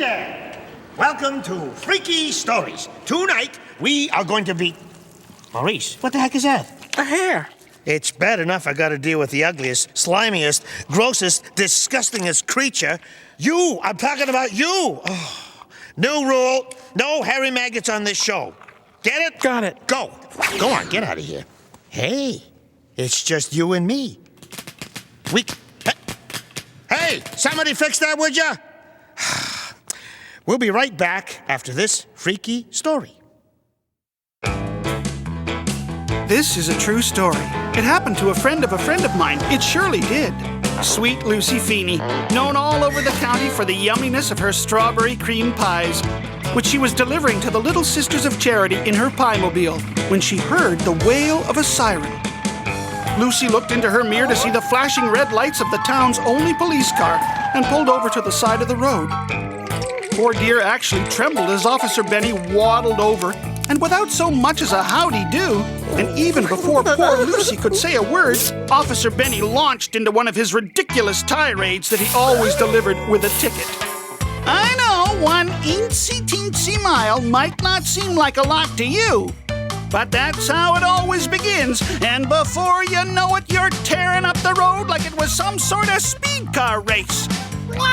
there! Welcome to Freaky Stories. Tonight, we are going to be... Maurice, what the heck is that? A hair. It's bad enough I gotta deal with the ugliest, slimiest, grossest, disgustingest creature. You! I'm talking about you! Oh. New rule, no hairy maggots on this show. Get it? Got it. Go. Go on, get out of here. Hey, it's just you and me. Hey, somebody fix that, would ya? We'll be right back after this freaky story. This is a true story. It happened to a friend of mine. It surely did. Sweet Lucy Feeney, known all over the county for the yumminess of her strawberry cream pies, which she was delivering to the Little Sisters of Charity in her pie-mobile when she heard the wail of a siren. Lucy looked into her mirror to see the flashing red lights of the town's only police car and pulled over to the side of the road. Poor dear actually trembled as Officer Benny waddled over, and without so much as a howdy-do, and even before poor Lucy could say a word, Officer Benny launched into one of his ridiculous tirades that he always delivered with a ticket. I know 1 eensy-teensy mile might not seem like a lot to you, but that's how it always begins, and before you know it, you're tearing up the road like it was some sort of speed car race.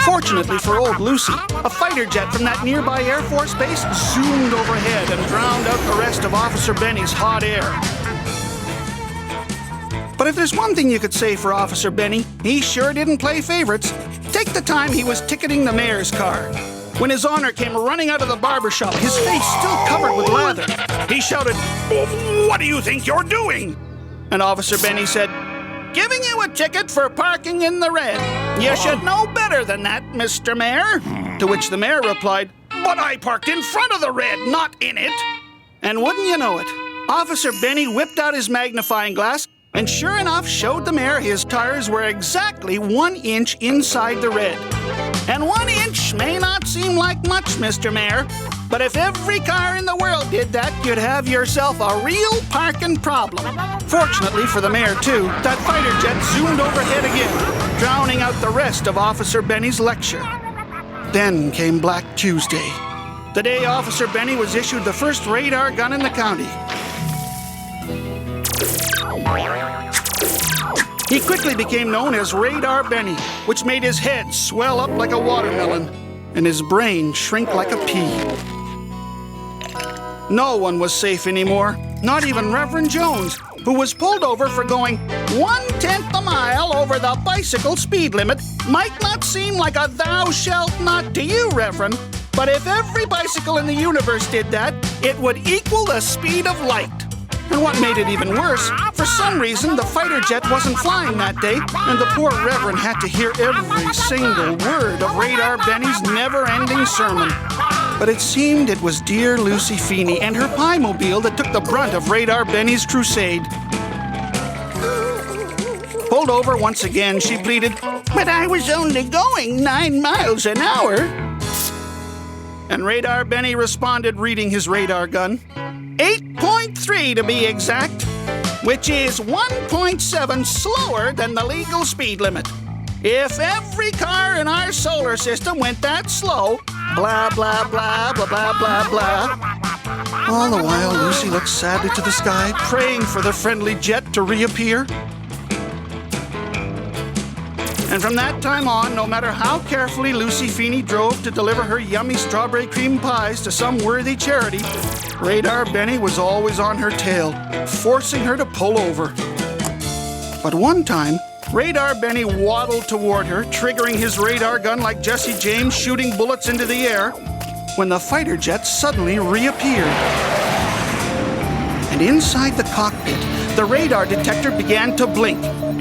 Fortunately for old Lucy, a fighter jet from that nearby Air Force base zoomed overhead and drowned out the rest of Officer Benny's hot air. But if there's one thing you could say for Officer Benny, he sure didn't play favorites. Take the time he was ticketing the mayor's car. When His Honor came running out of the barber shop, his face still covered with lather, he shouted, "What do you think you're doing?" And Officer Benny said, "Giving you a ticket for parking in the red. You should know better than that, Mr. Mayor." To which the mayor replied, "But I parked in front of the red, not in it." And wouldn't you know it, Officer Benny whipped out his magnifying glass and sure enough showed the mayor his tires were exactly 1 inch inside the red. And 1 inch may not seem like much, Mr. Mayor, but if every car in the world did that, you'd have yourself a real parking problem. Fortunately for the mayor, too, that fighter jet zoomed overhead again, drowning out the rest of Officer Benny's lecture. Then came Black Tuesday, the day Officer Benny was issued the first radar gun in the county. He quickly became known as Radar Benny, which made his head swell up like a watermelon and his brain shrink like a pea. No one was safe anymore, not even Reverend Jones, who was pulled over for going 1/10 a mile over the bicycle speed limit. Might not seem like a thou shalt not to you, Reverend, but if every bicycle in the universe did that, it would equal the speed of light. And what made it even worse, for some reason the fighter jet wasn't flying that day, and the poor Reverend had to hear every single word of Radar Benny's never-ending sermon. But it seemed it was dear Lucy Feeney and her pie-mobile that took the brunt of Radar Benny's crusade. Pulled over once again, she pleaded, "But I was only going 9 miles an hour." And Radar Benny responded, reading his radar gun, 8.3 to be exact, which is 1.7 slower than the legal speed limit. If every car in our solar system went that slow, blah, blah, blah, blah, blah, blah, blah. All the while, Lucy looked sadly to the sky, praying for the friendly jet to reappear. And from that time on, no matter how carefully Lucy Feeney drove to deliver her yummy strawberry cream pies to some worthy charity, Radar Benny was always on her tail, forcing her to pull over. But one time, Radar Benny waddled toward her, triggering his radar gun like Jesse James shooting bullets into the air, when the fighter jet suddenly reappeared. And inside the cockpit, the radar detector began to blink.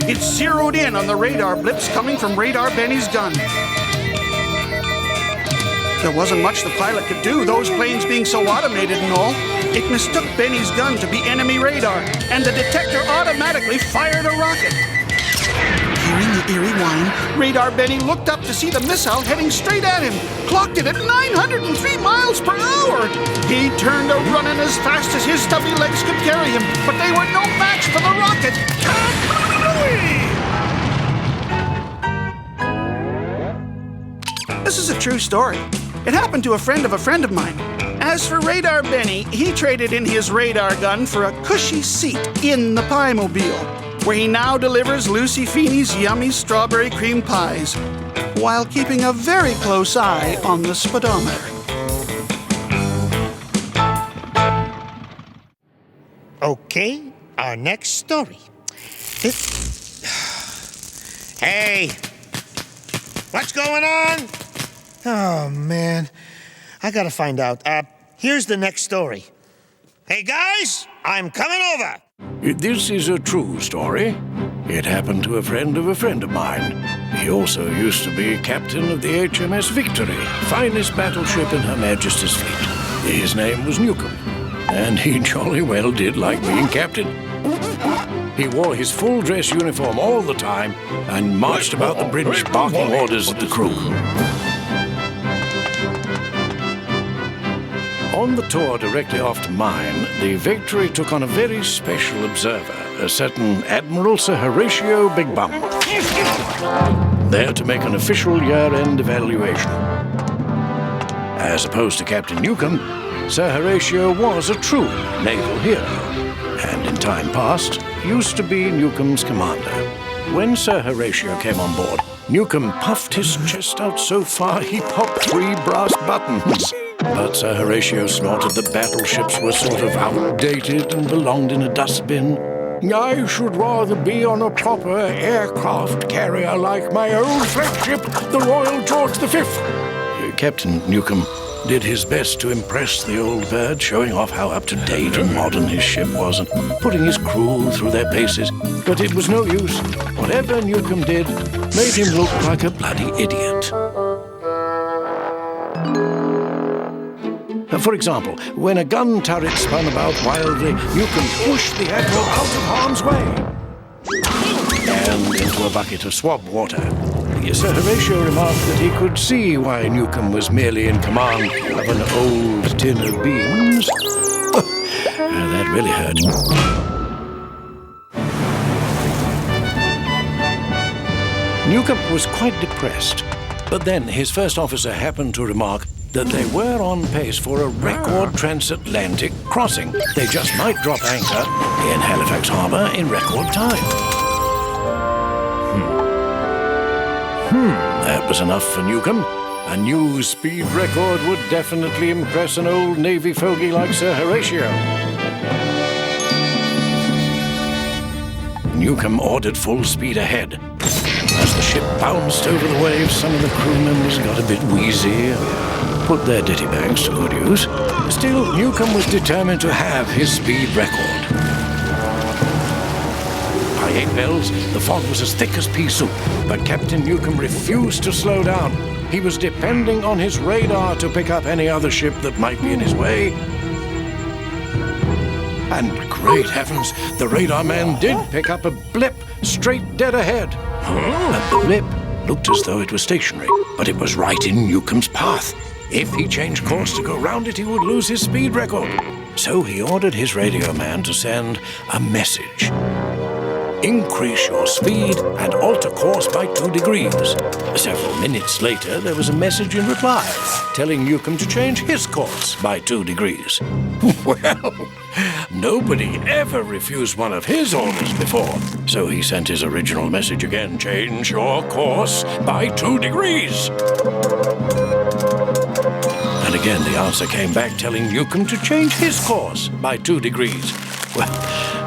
It zeroed in on the radar blips coming from Radar Benny's gun. There wasn't much the pilot could do, those planes being so automated and all. It mistook Benny's gun to be enemy radar, and the detector automatically fired a rocket. Hearing the eerie whine, Radar Benny looked up to see the missile heading straight at him, clocked it at 903 miles per hour. He turned a running as fast as his stubby legs could carry him, but they were no match for the rocket. This is a true story. It happened to a friend of mine. As for Radar Benny, he traded in his radar gun for a cushy seat in the Pie-mobile, where he now delivers Lucy Feeney's yummy strawberry cream pies, while keeping a very close eye on the speedometer. Okay, our next story. Hey! What's going on? Oh, man. I gotta find out. Here's the next story. Hey, guys! I'm coming over! This is a true story. It happened to a friend of mine. He also used to be captain of the HMS Victory, finest battleship in Her Majesty's fleet. His name was Newcomb, and he jolly well did like being captain. He wore his full dress uniform all the time and marched about the bridge barking orders at the crew. On the tour directly after mine, the Victory took on a very special observer, a certain Admiral Sir Horatio Big Bum, there to make an official year-end evaluation. As opposed to Captain Newcomb, Sir Horatio was a true naval hero, and in time past used to be Newcomb's commander. When Sir Horatio came on board, Newcomb puffed his chest out so far he popped 3 brass buttons. But Sir Horatio snorted the battleships were sort of outdated and belonged in a dustbin. I should rather be on a proper aircraft carrier like my old flagship, the Royal George V. Captain Newcomb did his best to impress the old bird, showing off how up-to-date and modern his ship was and putting his crew through their paces. But it was no use. Whatever Newcomb did made him look like a bloody idiot. For example, when a gun turret spun about wildly, Newcomb pushed the Admiral out of harm's way and into a bucket of swab water. Sir Horatio remarked that he could see why Newcomb was merely in command of an old tin of beans. That really hurt. Newcomb was quite depressed, but then his first officer happened to remark that they were on pace for a record transatlantic crossing. They just might drop anchor in Halifax Harbour in record time. That was enough for Newcomb. A new speed record would definitely impress an old Navy fogey like Sir Horatio. Newcomb ordered full speed ahead. As the ship bounced over the waves, some of the crew members got a bit wheezy and put their ditty bags to good use. Still, Newcomb was determined to have his speed record. By 8 bells, the fog was as thick as pea soup, but Captain Newcomb refused to slow down. He was depending on his radar to pick up any other ship that might be in his way. And great heavens, the radar man did pick up a blip straight dead ahead. And the blip looked as though it was stationary, but it was right in Newcomb's path. If he changed course to go round it, he would lose his speed record. So he ordered his radio man to send a message. Increase your speed and alter course by 2 degrees. Several minutes later, there was a message in reply, telling Newcomb to change his course by 2 degrees. Well, nobody ever refused one of his orders before, so he sent his original message again, change your course by 2 degrees. And again, the answer came back telling Newcomb to change his course by 2 degrees. Well,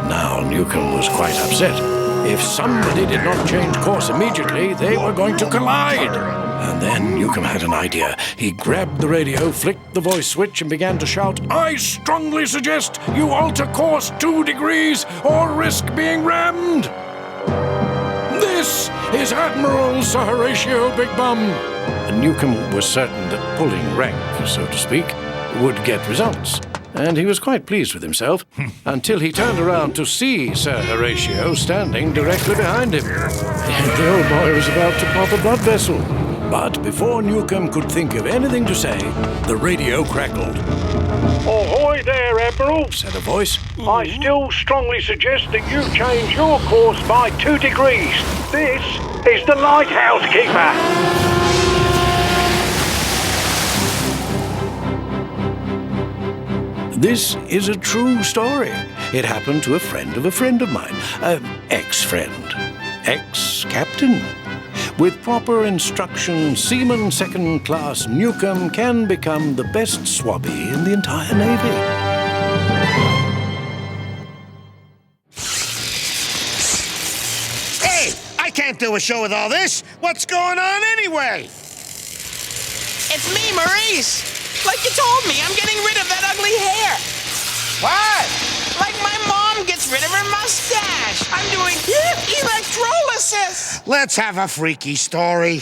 now Newcomb was quite upset. If somebody did not change course immediately, they were going to collide. And then Newcomb had an idea. He grabbed the radio, flicked the voice switch, and began to shout, I strongly suggest you alter course 2 degrees or risk being rammed. This is Admiral Sir Horatio Big Bum. And Newcomb was certain that pulling rank, so to speak, would get results. And he was quite pleased with himself, until he turned around to see Sir Horatio standing directly behind him. The old boy was about to pop a blood vessel. But before Newcomb could think of anything to say, the radio crackled. Ahoy there, Admiral, Said a voice. I still strongly suggest that you change your course by 2 degrees. This is the lighthouse keeper. This is a true story. It happened to a friend of mine, ex-friend, ex-captain. With proper instruction, Seaman Second Class Newcomb can become the best swabby in the entire Navy. Hey, I can't do a show with all this. What's going on anyway? It's me, Maurice. Like you told me, I'm getting rid of that ugly hair. What? Like my mom gets rid of her mustache. I'm doing electrolysis. Let's have a freaky story.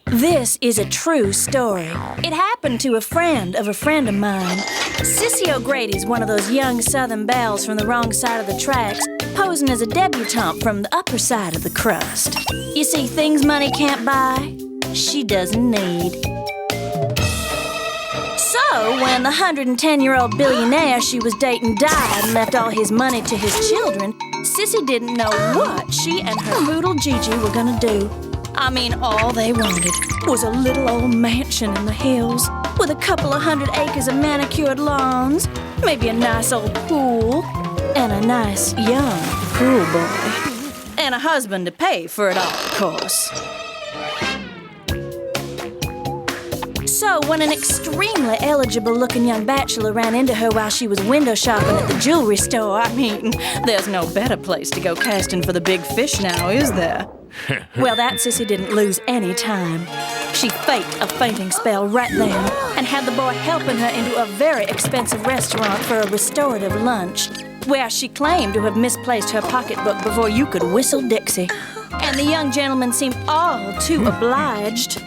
This is a true story. It happened to a friend of mine. Sissy O'Grady's one of those young Southern belles from the wrong side of the tracks, posing as a debutante from the upper side of the crust. You see, things money can't buy, she doesn't need. So, when the 110-year-old billionaire she was dating died and left all his money to his children, Sissy didn't know what she and her poodle Gigi were gonna do. I mean, all they wanted was a little old mansion in the hills with a couple of 100 acres of manicured lawns, maybe a nice old pool, and a nice young pool boy. And a husband to pay for it all, of course. So when an extremely eligible-looking young bachelor ran into her while she was window shopping at the jewelry store, I mean, there's no better place to go casting for the big fish now, is there? Well, that Sissy didn't lose any time. She faked a fainting spell right then and had the boy helping her into a very expensive restaurant for a restorative lunch, where she claimed to have misplaced her pocketbook before you could whistle Dixie. And the young gentleman seemed all too obliged.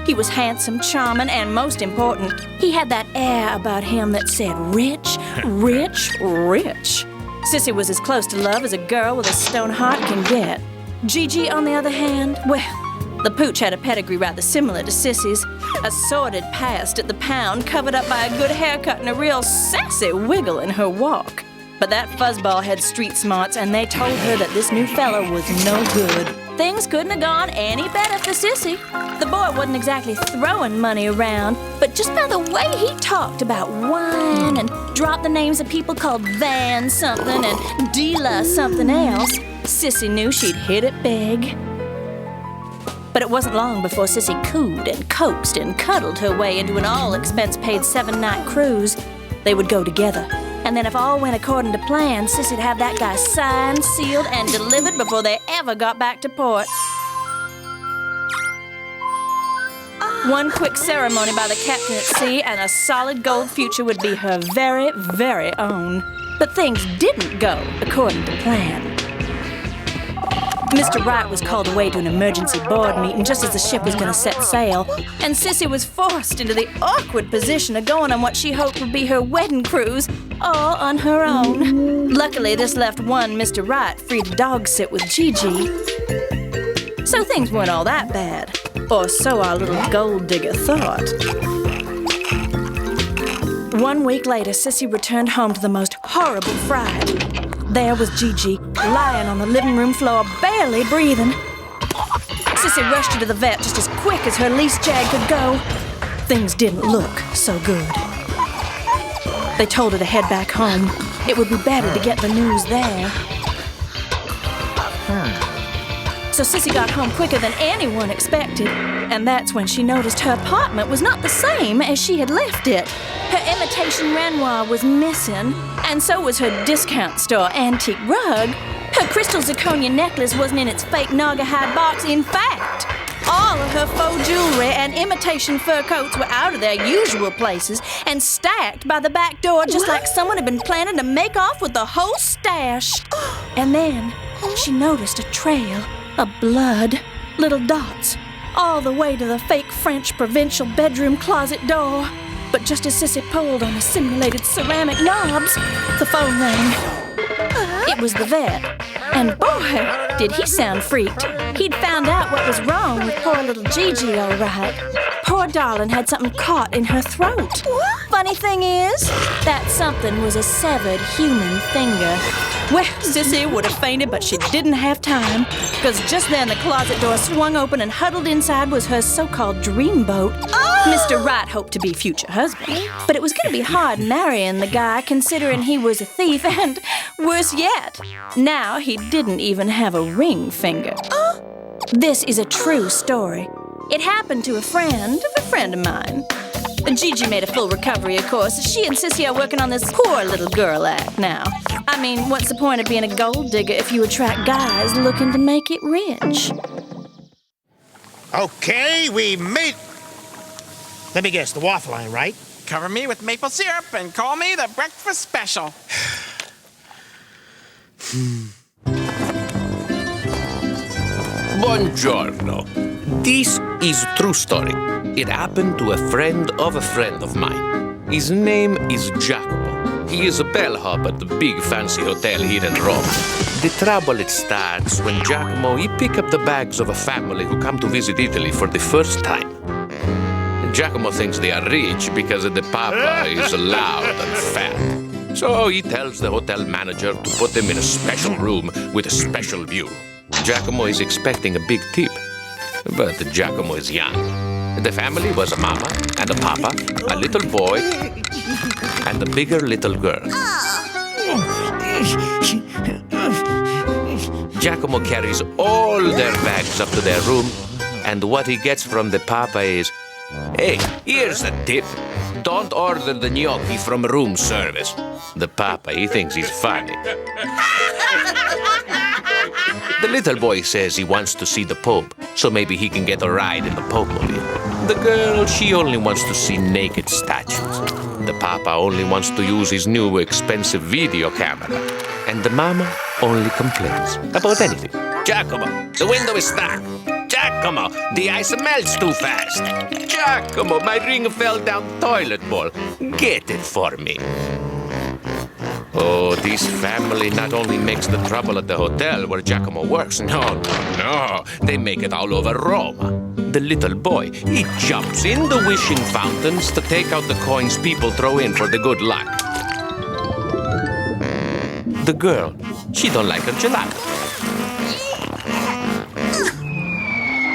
He was handsome, charming, and most important, he had that air about him that said rich, rich, rich. Sissy was as close to love as a girl with a stone heart can get. Gigi, on the other hand, well, the pooch had a pedigree rather similar to Sissy's. A sordid past at the pound covered up by a good haircut and a real sassy wiggle in her walk. But that fuzzball had street smarts, and they told her that this new fella was no good. Things couldn't have gone any better for Sissy. The boy wasn't exactly throwing money around, but just by the way he talked about wine and dropped the names of people called Van something and Dealer something else, Sissy knew she'd hit it big. But it wasn't long before Sissy cooed and coaxed and cuddled her way into an all-expense-paid 7-night cruise. They would go together. And then if all went according to plan, Sissy'd have that guy signed, sealed, and delivered before they ever got back to port. One quick ceremony by the captain at sea, and a solid gold future would be her very, very own. But things didn't go according to plan. Mr. Wright was called away to an emergency board meeting just as the ship was going to set sail, and Sissy was forced into the awkward position of going on what she hoped would be her wedding cruise, all on her own. Luckily, this left one Mr. Wright free to dog-sit with Gigi. So things weren't all that bad, or so our little gold digger thought. 1 week later, Sissy returned home to the most horrible fright. There was Gigi, lying on the living room floor, barely breathing. Sissy rushed her to the vet just as quick as her least jag could go. Things didn't look so good. They told her to head back home. It would be better to get the news there. So Sissy got home quicker than anyone expected, and that's when she noticed her apartment was not the same as she had left it. Her imitation Renoir was missing, and so was her discount store antique rug. Her crystal zirconia necklace wasn't in its fake Naugahyde box. In fact, all of her faux jewelry and imitation fur coats were out of their usual places and stacked by the back door just like someone had been planning to make off with the whole stash. And then she noticed a trail of blood, little dots, all the way to the fake French provincial bedroom closet door. But just as Sissy pulled on the simulated ceramic knobs, the phone rang. It was the vet, and boy, did he sound freaked. He'd found out what was wrong with poor little Gigi, all right. Poor poor darling had something caught in her throat. Funny thing is, that something was a severed human finger. Well, Sissy would have fainted, but she didn't have time, because just then the closet door swung open and huddled inside was her so-called dreamboat. Mr. Wright hoped to be future husband, but it was going to be hard marrying the guy considering he was a thief and, worse yet, now he didn't even have a ring finger. This is a true story. It happened to a friend of mine. Gigi made a full recovery, of course. She and Sissy are working on this poor little girl act now. I mean, what's the point of being a gold digger if you attract guys looking to make it rich? Okay, we made... Let me guess, the waffle line, right? Cover me with maple syrup and call me the breakfast special. Buongiorno. This is true story. It happened to a friend of mine. His name is Giacomo. He is a bellhop at the big fancy hotel here in Rome. The trouble it starts when Giacomo he pick up the bags of a family who come to visit Italy for the first time. Giacomo thinks they are rich because the papa is loud and fat. So he tells the hotel manager to put them in a special room with a special view. Giacomo is expecting a big tip, but Giacomo is young. The family was a mama and a papa, a little boy, and a bigger little girl. Giacomo carries all their bags up to their room, and what he gets from the papa is, "Hey, here's a tip. Don't order the gnocchi from room service." The papa, he thinks he's funny. The little boy says he wants to see the Pope, so maybe he can get a ride in the Pope-mobile. The girl, she only wants to see naked statues. The papa only wants to use his new expensive video camera. And the mama only complains about anything. "Giacomo, the window is stuck. Giacomo, the ice melts too fast. Giacomo, my ring fell down the toilet bowl. Get it for me." Oh, this family not only makes the trouble at the hotel where Giacomo works, no. They make it all over Rome. The little boy, he jumps in the wishing fountains to take out the coins people throw in for the good luck. The girl, she don't like her gelato.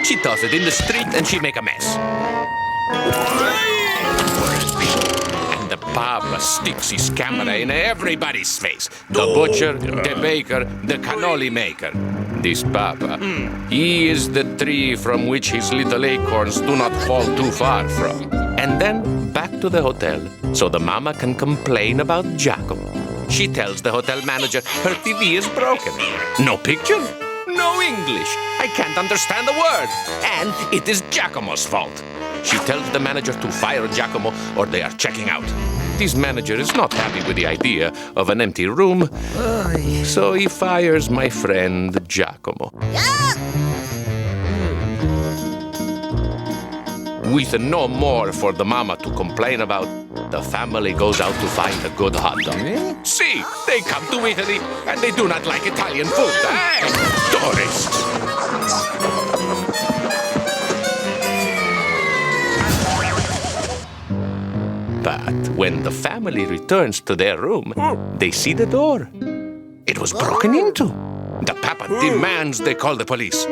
She toss it in the street and she make a mess. And the papa sticks his camera in everybody's face. The butcher, the baker, the cannoli maker. This papa, he is the tree from which his little acorns do not fall too far from. And then back to the hotel, so the mama can complain about Giacomo. She tells the hotel manager her TV is broken. No picture, no English. I can't understand a word. And it is Giacomo's fault. She tells the manager to fire Giacomo or they are checking out. This manager is not happy with the idea of an empty room, so he fires my friend Giacomo. With no more for the mama to complain about, the family goes out to find a good hot dog. See, they come to Italy and they do not like Italian food. Hey, tourists! But when the family returns to their room, they see the door. It was broken into. The papa demands they call the police.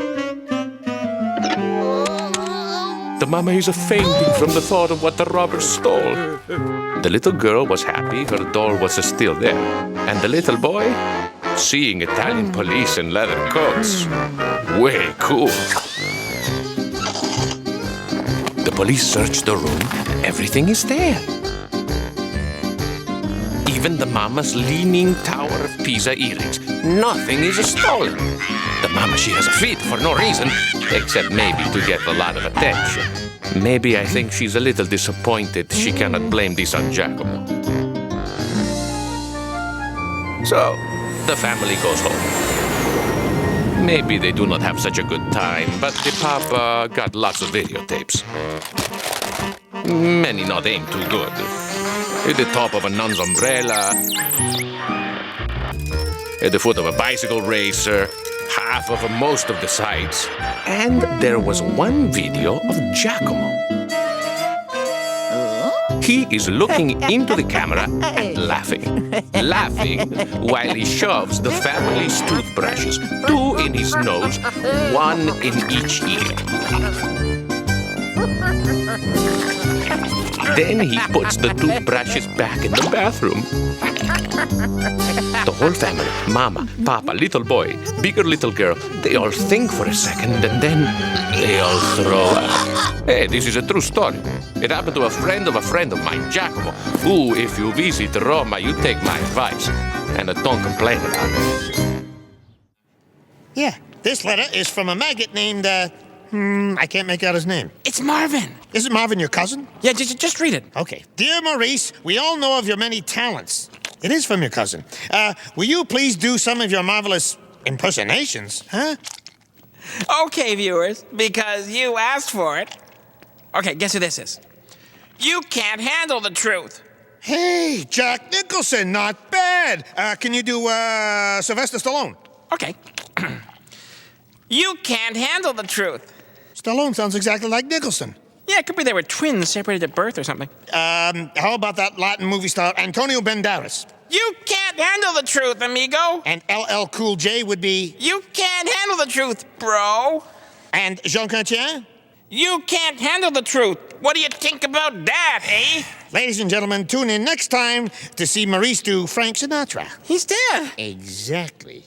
The mama is fainting from the thought of what the robbers stole. The little girl was happy her doll was still there. And the little boy, seeing Italian police in leather coats, way cool. The police search the room. Everything is there. Even the mama's leaning Tower of Pisa earrings. Nothing is stolen. The mama, she has a fit for no reason, except maybe to get a lot of attention. Maybe I think she's a little disappointed she cannot blame this on Giacomo. So, the family goes home. Maybe they do not have such a good time, but the papa got lots of videotapes. Many not aimed too good. At the top of a nun's umbrella, at the foot of a bicycle racer, half of most of the sides. And there was one video of Giacomo. He is looking into the camera and laughing. Laughing while he shoves the family's toothbrushes, 2 in his nose, 1 in each ear. Then he puts the toothbrushes back in the bathroom. The whole family, Mama, Papa, little boy, bigger little girl, they all think for a second and then they all throw up. Hey, this is a true story. It happened to a friend of mine, Giacomo, who, if you visit Roma, you take my advice and don't complain about it. Yeah, this letter is from a maggot named, I can't make out his name. It's Marvin. Isn't Marvin your cousin? Yeah, just read it. Okay. Dear Maurice, we all know of your many talents. It is from your cousin. Will you please do some of your marvelous impersonations, huh? Okay, viewers, because you asked for it. Okay, guess who this is? You can't handle the truth. Hey, Jack Nicholson, not bad. Can you do Sylvester Stallone? Okay. You can't handle the truth. Stallone sounds exactly like Nicholson. Yeah, it could be they were twins separated at birth or something. How about that Latin movie star Antonio Banderas? You can't handle the truth, amigo. And LL Cool J would be... You can't handle the truth, bro. And Jean Chrétien? You can't handle the truth. What do you think about that, eh? Ladies and gentlemen, tune in next time to see Maurice do Frank Sinatra. He's dead. Exactly.